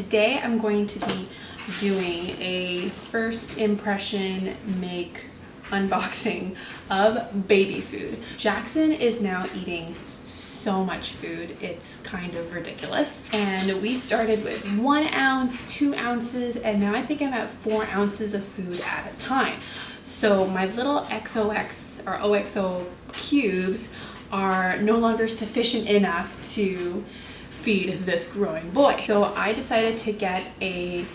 today I'm going to be doing a first impression make unboxing of baby food. Jackson is now eating so much food, it's kind of ridiculous. And we started with 1 ounce, 2 ounces, and now I think I'm at 4 ounces of food at a time. So my little XOX or OXO cubes are no longer sufficient enough to feed this growing boy. So I decided to get a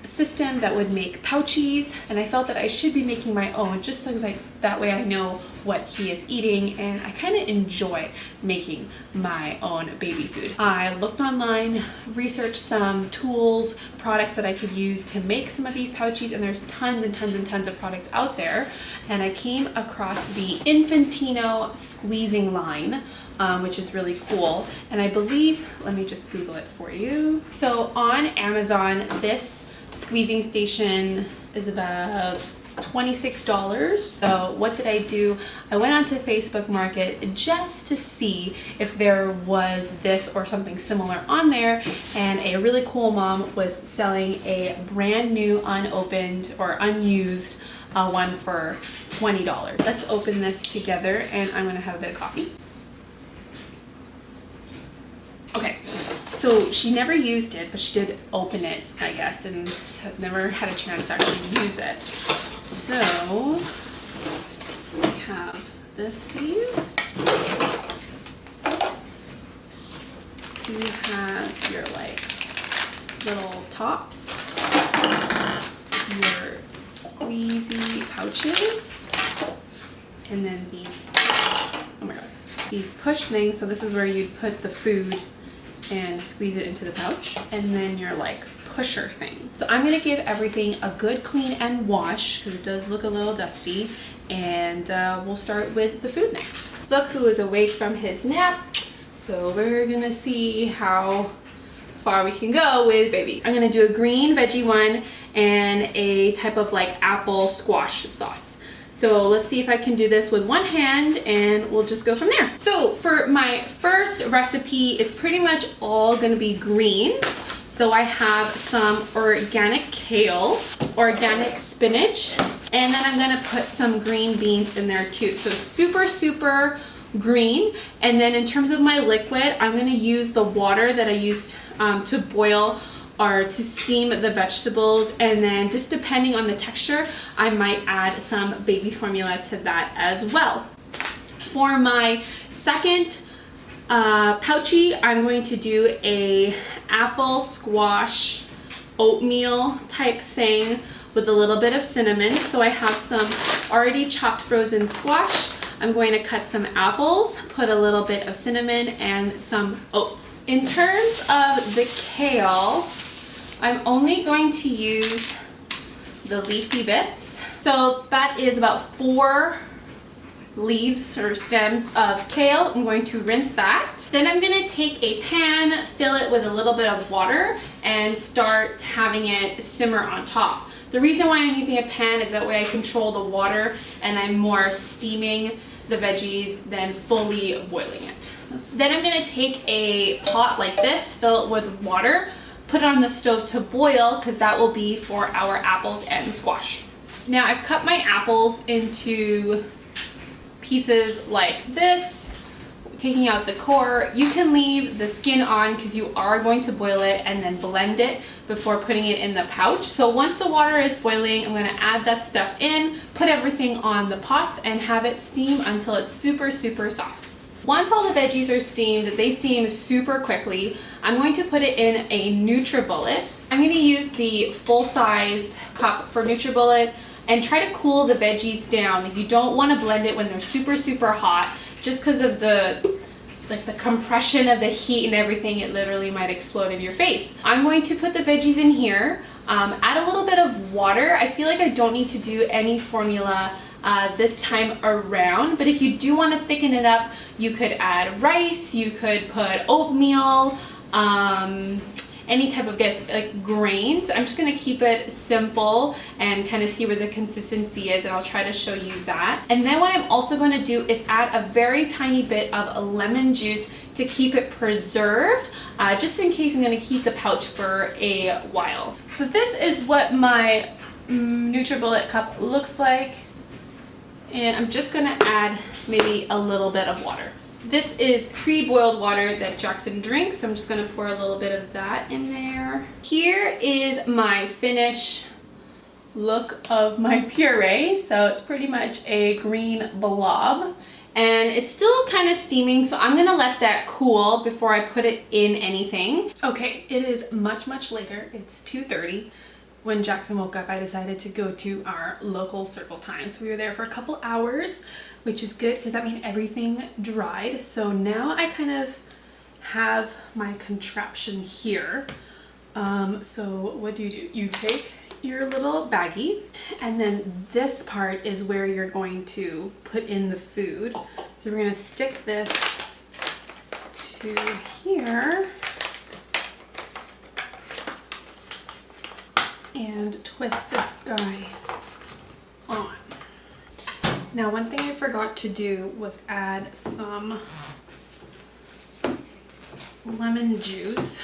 system that would make pouchies, and I felt that I should be making my own just because that way I know what he is eating, and I kind of enjoy making my own baby food. I looked online, researched some tools, products that I could use to make some of these pouchies, and there's tons and tons and tons of products out there, and I came across the Infantino squeezing line, which is really cool. And I believe, let me just Google it for you. So on Amazon, this squeezing station is about $26. So what did I do? I went onto Facebook Market just to see if there was this or something similar on there, and a really cool mom was selling a brand new unopened or unused one for $20. Let's open this together, and I'm gonna have a bit of coffee. Okay, so she never used it, but she did open it, I guess, and have never had a chance to actually use it. So we have this piece. So you have your little tops, your squeezy pouches, and then these, oh my god, these push things. So this is where you'd put the food and squeeze it into the pouch, and then your pusher thing. So I'm gonna give everything a good clean and wash because it does look a little dusty, and we'll start with the food next. Look who is awake from his nap. So we're gonna see how far we can go with baby. I'm gonna do a green veggie one and a type of apple squash sauce. So let's see if I can do this with one hand, and we'll just go from there. So for my first recipe, it's pretty much all gonna be greens. So I have some organic kale, organic spinach, and then I'm gonna put some green beans in there too. So super green. And then in terms of my liquid, I'm gonna use the water that I used to boil or to steam the vegetables, and then just depending on the texture, I might add some baby formula to that as well. For my second pouchy, I'm going to do a apple squash oatmeal type thing with a little bit of cinnamon. So I have some already chopped frozen squash. I'm going to cut some apples, put a little bit of cinnamon, and some oats. In terms of the kale, I'm only going to use the leafy bits. So that is about 4 leaves or stems of kale. I'm going to rinse that. Then I'm gonna take a pan, fill it with a little bit of water, and start having it simmer on top. The reason why I'm using a pan is that way I control the water, and I'm more steaming the veggies than fully boiling it. Then I'm gonna take a pot like this, fill it with water, put it on the stove to boil, because that will be for our apples and squash. Now I've cut my apples into pieces like this, taking out the core. You can leave the skin on because you are going to boil it and then blend it before putting it in the pouch. So once the water is boiling, I'm gonna add that stuff in, put everything on the pot, and have it steam until it's super soft. Once all the veggies are steamed, they steam super quickly, I'm going to put it in a NutriBullet. I'm going to use the full-size cup for NutriBullet and try to cool the veggies down. You don't want to blend it when they're super hot, just because of the compression of the heat and everything. It literally might explode in your face. I'm going to put the veggies in here, add a little bit of water. I feel like I don't need to do any formula this time around, but if you do want to thicken it up, you could add rice, you could put oatmeal, any type of grains. I'm just going to keep it simple and kind of see where the consistency is, and I'll try to show you that. And then what I'm also going to do is add a very tiny bit of lemon juice to keep it preserved, just in case I'm going to keep the pouch for a while. So this is what my NutriBullet cup looks like, and I'm just going to add maybe a little bit of water. This is pre-boiled water that Jackson drinks, so I'm just going to pour a little bit of that in there. Here is my finished look of my puree. So it's pretty much a green blob, and it's still kind of steaming, so I'm gonna let that cool before I put it in anything. Okay, it is much later. It's 2:30. When Jackson woke up, I decided to go to our local Circle Time. So we were there for a couple hours, which is good because that means everything dried. So now I kind of have my contraption here. So what do? You take your little baggie, and then this part is where you're going to put in the food. So we're going to stick this to here and twist this guy on. Now, one thing I forgot to do was add some lemon juice,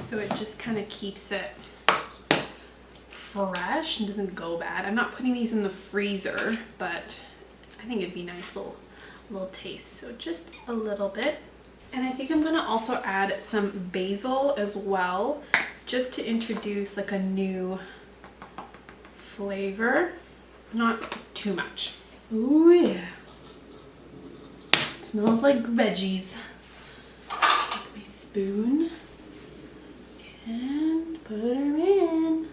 so it just kind of keeps it fresh and doesn't go bad. I'm not putting these in the freezer, but I think it'd be nice little taste. So just a little bit. And I think I'm gonna also add some basil as well, just to introduce like a new flavor. Not too much. Ooh yeah. Smells like veggies. Take my spoon and put her in.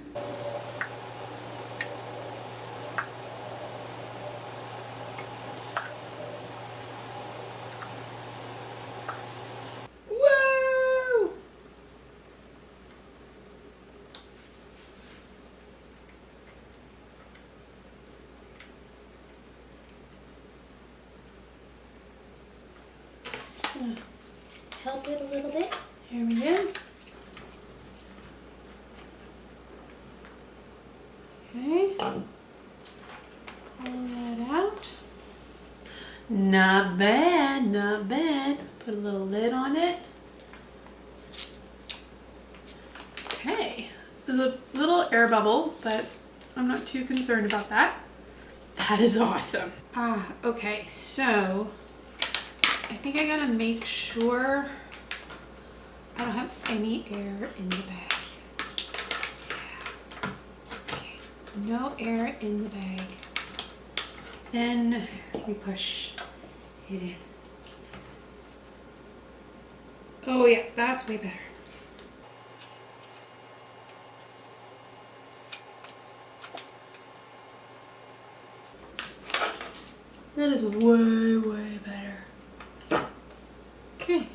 Help it a little bit. Here we go. Okay. Pull that out. Not bad, not bad. Put a little lid on it. Okay. There's a little air bubble, but I'm not too concerned about that. That is awesome. Okay, so I think I gotta make sure I don't have any air in the bag. Yeah. Okay. No air in the bag. Then we push it in. Oh yeah, that's way better. That is way better. Okay.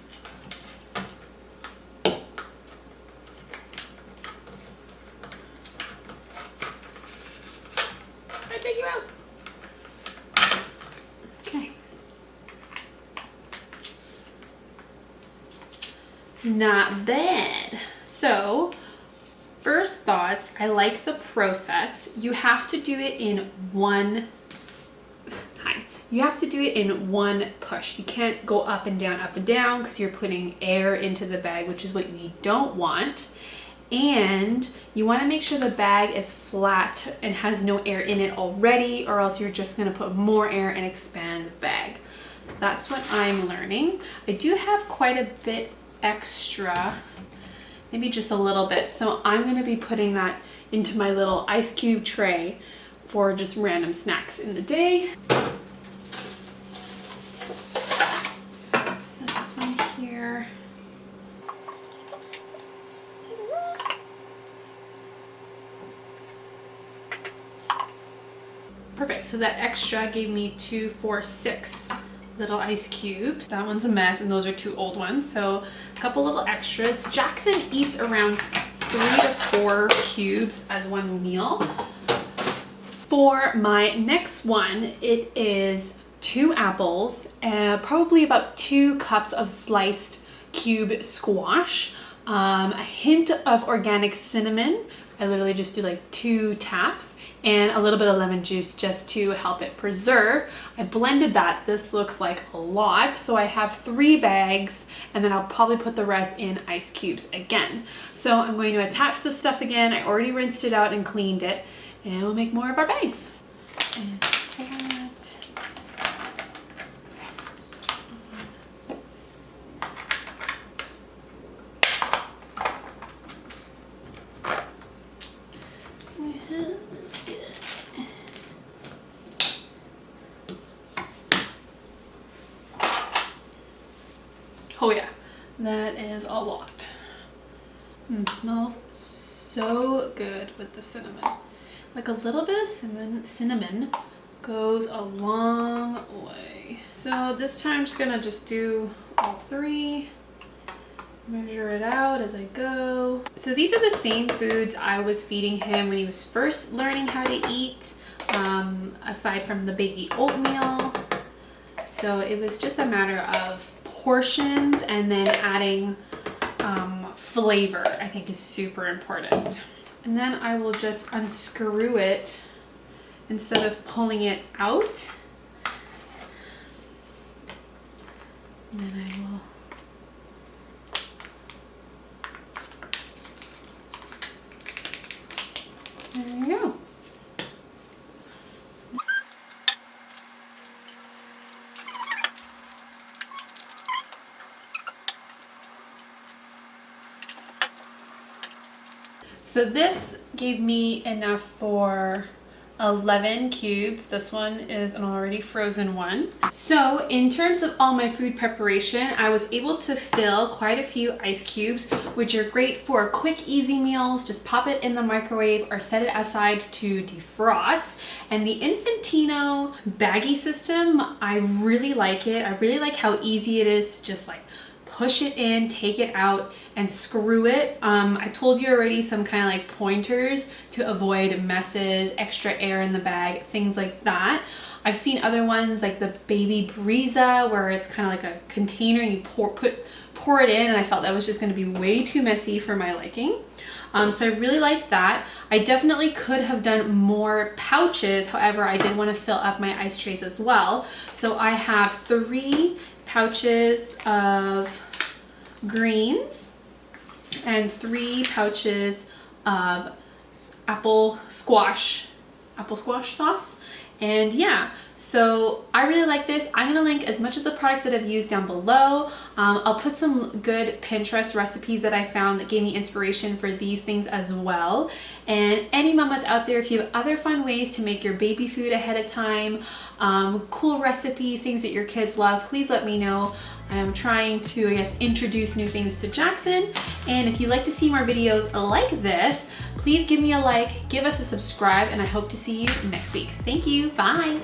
I take you out. Okay. Not bad. So, first thoughts, I like the process. You have to do it in one push. You can't go up and down because you're putting air into the bag, which is what we don't want. And you want to make sure the bag is flat and has no air in it already, or else you're just going to put more air and expand the bag. So that's what I'm learning. I do have quite a bit extra, maybe just a little bit. So I'm going to be putting that into my little ice cube tray for just random snacks in the day. This one here. Perfect, so that extra gave me 2, 4, 6 little ice cubes. That one's a mess, and those are 2 old ones, so a couple little extras. Jackson eats around 3 to 4 cubes as one meal. For my next one, it is 2 apples, probably about 2 cups of sliced cubed squash, a hint of organic cinnamon, I literally just do like 2 taps and a little bit of lemon juice just to help it preserve. I blended that. This looks like a lot. So I have 3 bags, and then I'll probably put the rest in ice cubes again. So I'm going to attach the stuff again. I already rinsed it out and cleaned it, and we'll make more of our bags. And that. Oh yeah, that is a lot. It smells so good with the cinnamon. Like a little bit of cinnamon goes a long way. So this time I'm just gonna do all 3. Measure it out as I go. So these are the same foods I was feeding him when he was first learning how to eat, aside from the baby oatmeal. So it was just a matter of portions, and then adding flavor, I think, is super important. And then I will just unscrew it instead of pulling it out. And then I will there you go. So this gave me enough for 11 cubes. This one is an already frozen one. So in terms of all my food preparation, I was able to fill quite a few ice cubes, which are great for quick, easy meals. Just pop it in the microwave or set it aside to defrost. And the Infantino baggie system, I really like it. I really like how easy it is to just like push it in, take it out, and screw it. I told you already some kind of like pointers to avoid messes, extra air in the bag, things like that. I've seen other ones like the Baby Breeza, where it's kind of like a container, you pour it in, and I felt that was just going to be way too messy for my liking. So I really like that. I definitely could have done more pouches. However, I did want to fill up my ice trays as well. So I have 3 pouches of greens and 3 pouches of apple squash sauce. And yeah, so I really like this. I'm gonna link as much of the products that I've used down below. I'll put some good Pinterest recipes that I found that gave me inspiration for these things as well. And any mamas out there, if you have other fun ways to make your baby food ahead of time, cool recipes, things that your kids love, please let me know. I'm trying to, I guess, introduce new things to Jackson. And if you'd like to see more videos like this, please give me a like, give us a subscribe, and I hope to see you next week. Thank you. Bye.